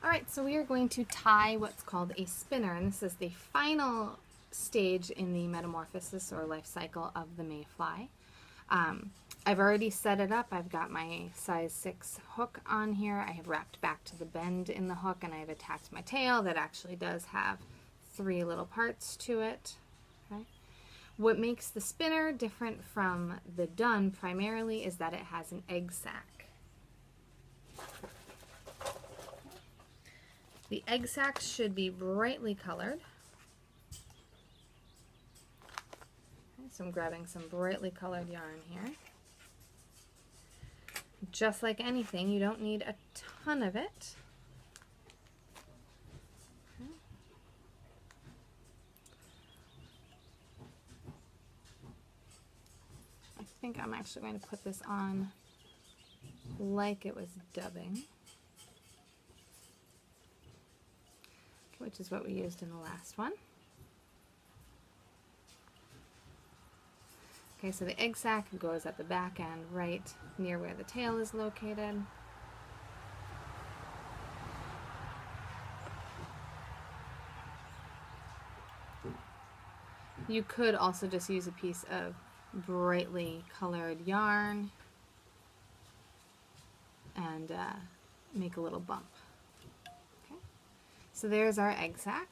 Alright, so we are going to tie what's called a spinner, and this is the final stage in the metamorphosis or life cycle of the mayfly. I've already set it up. I've got my size 6 hook on here. I have wrapped back to the bend in the hook, and I've attached my tail that actually does have 3 little parts to it. Okay. What makes the spinner different from the dun primarily is that it has an egg sac. The egg sacs should be brightly colored. Okay, so I'm grabbing some brightly colored yarn here. Just like anything, you don't need a ton of it. Okay. I think I'm actually going to put this on like it was dubbing, which is what we used in the last one. Okay, so the egg sac goes at the back end right near where the tail is located. You could also just use a piece of brightly colored yarn and make a little bump. Okay, so there's our egg sac,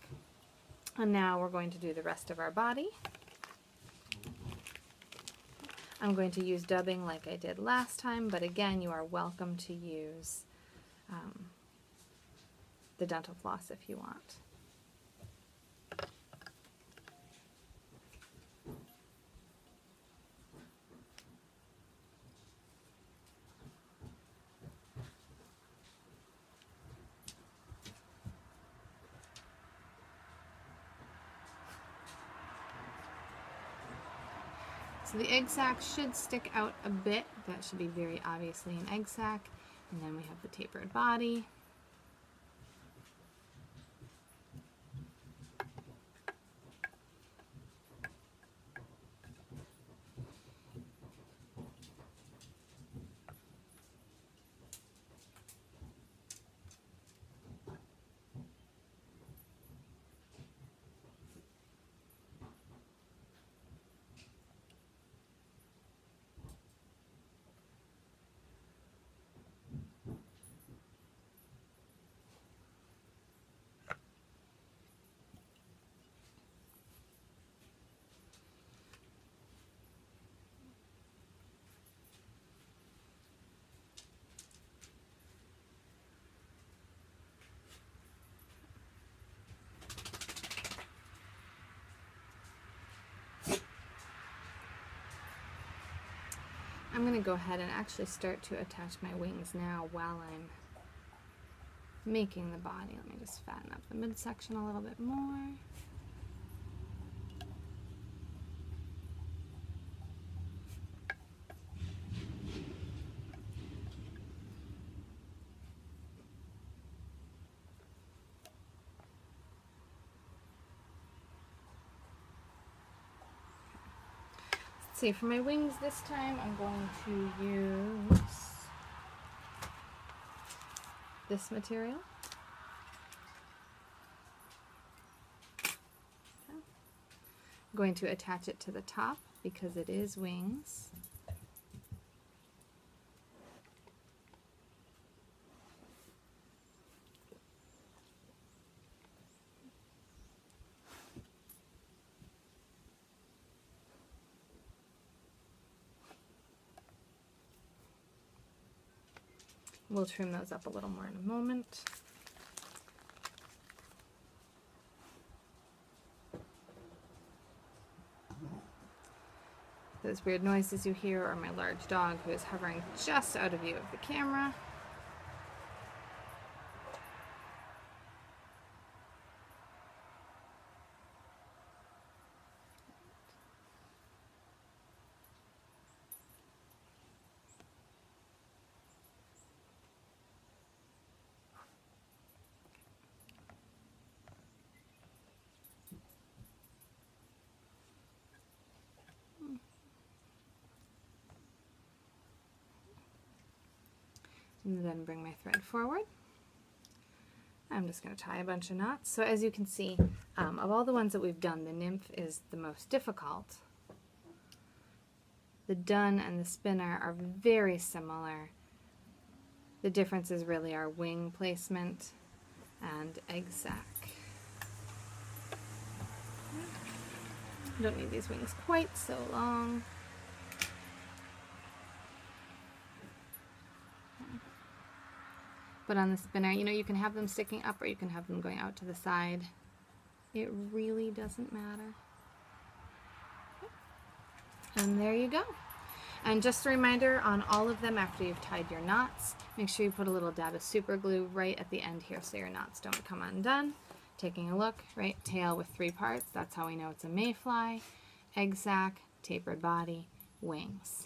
and now we're going to do the rest of our body. I'm going to use dubbing like I did last time, but again, you are welcome to use the dental floss if you want. So the egg sac should stick out a bit. That should be very obviously an egg sac. And then we have the tapered body. I'm going to go ahead and actually start to attach my wings now while I'm making the body. Let me just fatten up the midsection a little bit more. See, for my wings this time, I'm going to use this material. Okay. I'm going to attach it to the top because it is wings. We'll trim those up a little more in a moment. Those weird noises you hear are my large dog who is hovering just out of view of the camera. And then bring my thread forward. I'm just going to tie a bunch of knots. So as you can see, of all the ones that we've done, the nymph is the most difficult. The dun and the spinner are very similar. The difference is really our wing placement and egg sac. Don't need these wings quite so long. But on the spinner, you know, you can have them sticking up or you can have them going out to the side. It really doesn't matter. And there you go. And just a reminder on all of them, after you've tied your knots, make sure you put a little dab of super glue right at the end here so your knots don't come undone. Taking a look, right, tail with 3 parts, that's how we know it's a mayfly, egg sac, tapered body, wings.